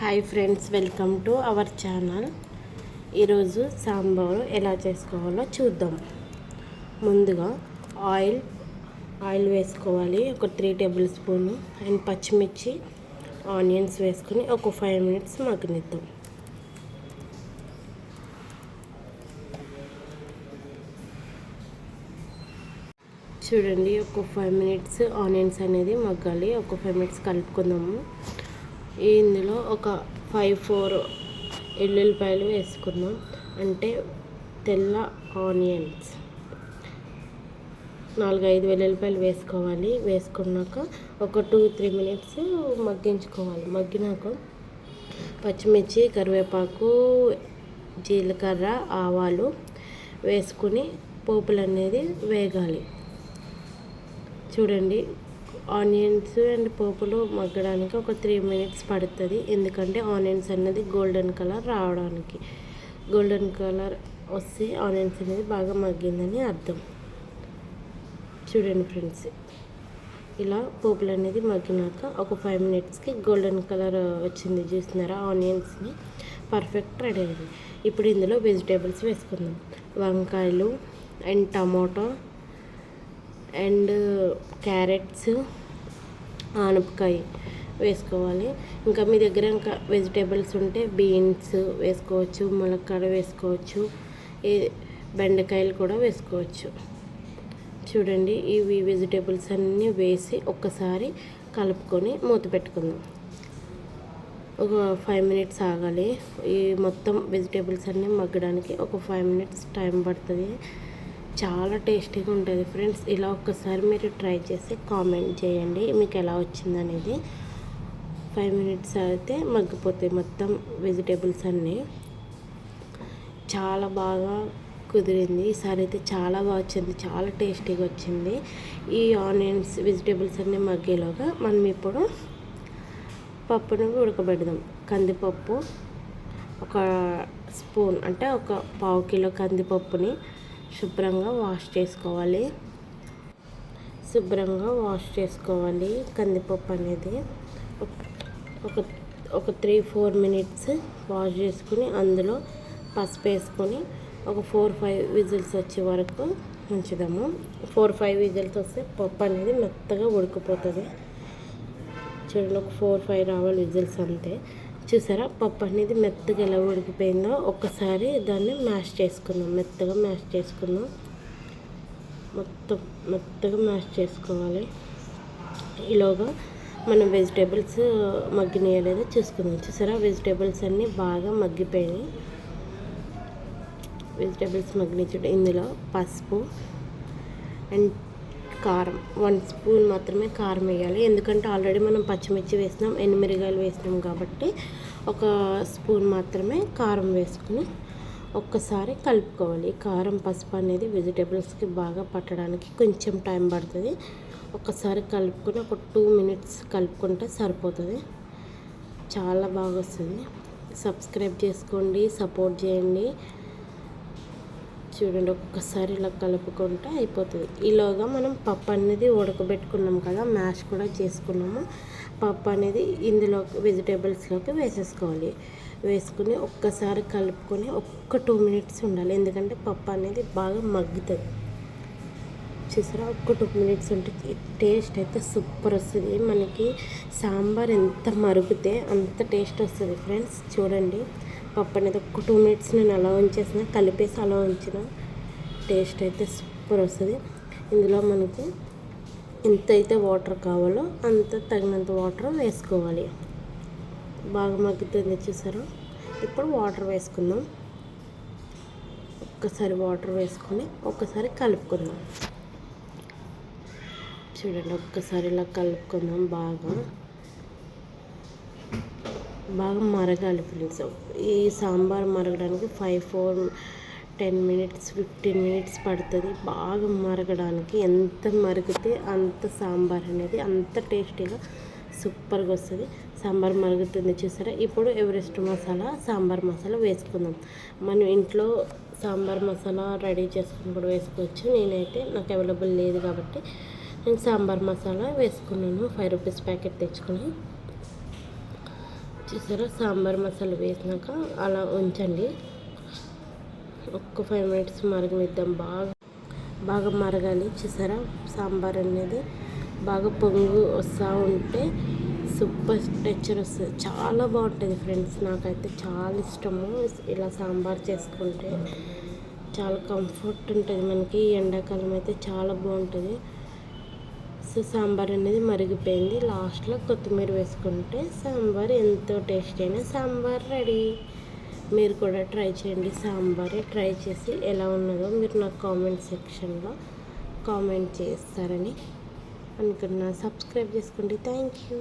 Hi friends, welcome to our channel. ఈరోజు సాంబారు ఎలా చేసుకోవాలో చూద్దాం. ముందుగా ఆయిల్ వేసుకోవాలి. ఒక 3 టేబుల్ స్పూన్ అండ్ పచ్చిమిర్చి, ఆనియన్స్ వేసుకొని ఒక 5 మినిట్స్ మగ్గనిద్దాం. చూడండి, ఒక 5 మినిట్స్ ఆనియన్స్ అనేది మగ్గాలి. ఒక 5 మినిట్స్ కలుపుకుందాము. ఇందులో ఒక 4 ఎల్లుల్లిపాయలు వేసుకుందాం. అంటే తెల్ల ఆనియన్స్ 4-5 వెల్లుల్లిపాయలు వేసుకోవాలి. వేసుకున్నాక ఒక 2-3 మినిట్స్ మగ్గించుకోవాలి. మగ్గినాక పచ్చిమిర్చి, కరివేపాకు, జీలకర్ర, ఆవాలు వేసుకుని పోపులు అనేది వేగాలి. చూడండి, ఆనియన్స్ అండ్ పోపులు మగ్గడానికి ఒక 3 మినిట్స్ పడుతుంది. ఎందుకంటే ఆనియన్స్ అనేది గోల్డెన్ కలర్ రావడానికి. గోల్డెన్ కలర్ వస్తే ఆనియన్స్ అనేది బాగా మగ్గిందని అర్థం. చూడండి ఫ్రెండ్స్, ఇలా పోపులు అనేది మగ్గినాక ఒక 5 మినిట్స్కి గోల్డెన్ కలర్ వచ్చింది. చూస్తున్నారా, ఆనియన్స్ని పర్ఫెక్ట్ రెడీ అయింది. ఇప్పుడు ఇందులో వెజిటేబుల్స్ వేసుకుందాం. వంకాయలు అండ్ టమాటో అండ్ క్యారెట్స్, ఆనపకాయ వేసుకోవాలి. ఇంకా మీ దగ్గర ఇంకా వెజిటేబుల్స్ ఉంటే బీన్స్ వేసుకోవచ్చు, ములక్కాడ వేసుకోవచ్చు, బెండకాయలు కూడా వేసుకోవచ్చు. చూడండి, ఇవి వెజిటేబుల్స్ అన్నీ వేసి ఒక్కసారి కలుపుకొని మూత పెట్టుకుందాం. ఒక 5 మినిట్స్ ఆగాలి. ఈ మొత్తం వెజిటేబుల్స్ అన్నీ మగ్గడానికి ఒక 5 మినిట్స్ టైం పడుతుంది. చాలా టేస్టీగా ఉంటుంది ఫ్రెండ్స్. ఇలా ఒక్కసారి మీరు ట్రై చేసి కామెంట్ చేయండి మీకు ఎలా వచ్చిందనేది. 5 మినిట్స్ అయితే మగ్గిపోతాయి మొత్తం వెజిటేబుల్స్ అన్నీ. చాలా బాగా కుదిరింది. ఈసారి అయితే చాలా బాగా వచ్చింది, చాలా టేస్టీగా వచ్చింది. ఈ ఆనియన్స్ వెజిటేబుల్స్ అన్నీ మగ్గేలోగా మనం ఇప్పుడు పప్పును ఉడకబెడదాం. కందిపప్పు ఒక స్పూన్, అంటే ఒక 1/2 కిలో కందిపప్పుని శుభ్రంగా వాష్ చేసుకోవాలి. కందిపప్పు అనేది ఒక 3-4 మినిట్స్ వాష్ చేసుకుని అందులో పసుపు వేసుకొని ఒక 4-5 విజిల్స్ వచ్చే వరకు ఉంచుదాము. 4-5 విజిల్స్ వస్తే పప్పు అనేది మెత్తగా ఉడికిపోతుంది. చూడండి, ఒక 4-5 రావాలి విజిల్స్ అంతే. చూసారా, పప్పు అనేది మెత్తగా ఎలా ఉడికిపోయిందో. ఒక్కసారి దాన్ని మెత్తగా మ్యాష్ చేసుకుందాం. మెత్తగా మ్యాష్ చేసుకోవాలి. ఈలోగా మనం వెజిటేబుల్స్ మగ్గినాయో లేదో చూసుకుందాం. చూసారా, వెజిటేబుల్స్ అన్నీ బాగా మగ్గిపోయినాయి. వెజిటేబుల్స్ మగ్గిన ఇందులో పసుపు అండ్ కారం 1 స్పూన్ మాత్రమే కారం వేయాలి. ఎందుకంటే ఆల్రెడీ మనం పచ్చిమిర్చి వేసినాం, ఎండుమిరగాయలు వేసినాం కాబట్టి ఒక స్పూన్ మాత్రమే కారం వేసుకుని ఒక్కసారి కలుపుకోవాలి. కారం, పసుపు అనేది వెజిటేబుల్స్కి బాగా పట్టడానికి కొంచెం టైం పడుతుంది. ఒక్కసారి కలుపుకొని ఒక 2 మినిట్స్ కలుపుకుంటే సరిపోతుంది. చాలా బాగా వస్తుంది. సబ్స్క్రైబ్ చేసుకోండి, సపోర్ట్ చేయండి. చూడండి, ఒక్కసారి ఇలా కలుపుకుంటే అయిపోతుంది. ఈలోగా మనం పప్పు అనేది ఉడకబెట్టుకున్నాం కదా, మ్యాష్ కూడా చేసుకున్నాము. పప్పు అనేది ఇందులో వెజిటేబుల్స్లోకి వేసేసుకోవాలి. వేసుకుని ఒక్కసారి కలుపుకొని ఒక 2 మినిట్స్ ఉండాలి. ఎందుకంటే పప్పు అనేది బాగా మగ్గుతుంది. చూసారా, ఒక 2 మినిట్స్ ఉంటే టేస్ట్ అయితే సూపర్ వస్తుంది. మనకి సాంబార్ ఎంత మరుగుతే అంత టేస్ట్ వస్తుంది ఫ్రెండ్స్. చూడండి, పప్పు అనేది ఒక 2 మినిట్స్ నేను అలా ఉంచేసిన, కలిపేసి అలా ఉంచిన టేస్ట్ అయితే సూపర్ వస్తుంది. ఇందులో మనకి ఎంతైతే వాటర్ కావాలో అంత తగినంత వాటర్ వేసుకోవాలి. బాగా మగ్గుతుంది. చూసారా, ఇప్పుడు వాటర్ వేసుకుందాం. ఒక్కసారి వాటర్ వేసుకొని ఒక్కసారి కలుపుకుందాం. చూడండి, ఒక్కసారి ఇలా కలుపుకుందాం. బాగా మరగాలి ఫ్రెండ్స్. ఈ సాంబార్ మరగడానికి 5-10 మినిట్స్ 15 మినిట్స్ పడుతుంది బాగా మరగడానికి. ఎంత మరిగితే అంత సాంబార్ అనేది అంత టేస్టీగా సూపర్గా వస్తుంది. సాంబార్ మరుగుతుంది. చూసారా, ఇప్పుడు ఎవరెస్ట్ మసాలా, సాంబార్ మసాలా వేసుకుందాం. మనం ఇంట్లో సాంబార్ మసాలా రెడీ చేసుకుని కూడా వేసుకోవచ్చు. నేనైతే నాకు అవైలబుల్ లేదు కాబట్టి నేను సాంబార్ మసాలా వేసుకున్నాను. 5 రూపీస్ ప్యాకెట్ తెచ్చుకుని చూసారా, సాంబార్ మసాలా వేసినాక అలా ఉంచండి. ఒక్క 5 మినిట్స్ మరగనిద్దాం. బాగా మరగాలి. చూసారా, సాంబార్ అనేది బాగా పొంగు వస్తూ ఉంటే సూపర్ టెక్చర్ వస్తుంది. చాలా బాగుంటుంది ఫ్రెండ్స్. నాకైతే చాలా ఇష్టము ఇలా సాంబార్ చేసుకుంటే. చాలా కంఫర్ట్ ఉంటుంది మనకి. ఎండాకాలం అయితే చాలా బాగుంటుంది. సో సాంబార్ అనేది మరిగిపోయింది. లాస్ట్లో కొత్తిమీర వేసుకుంటే సాంబార్ ఎంతో టేస్టీ అయిన సాంబార్ రెడీ. మీరు కూడా ట్రై చేయండి. సాంబార్ ట్రై చేసి ఎలా ఉన్నదో మీరు నాకు కామెంట్ సెక్షన్లో కామెంట్ చేస్తారని అనుకున్నా. సబ్స్క్రైబ్ చేసుకోండి. Thank you.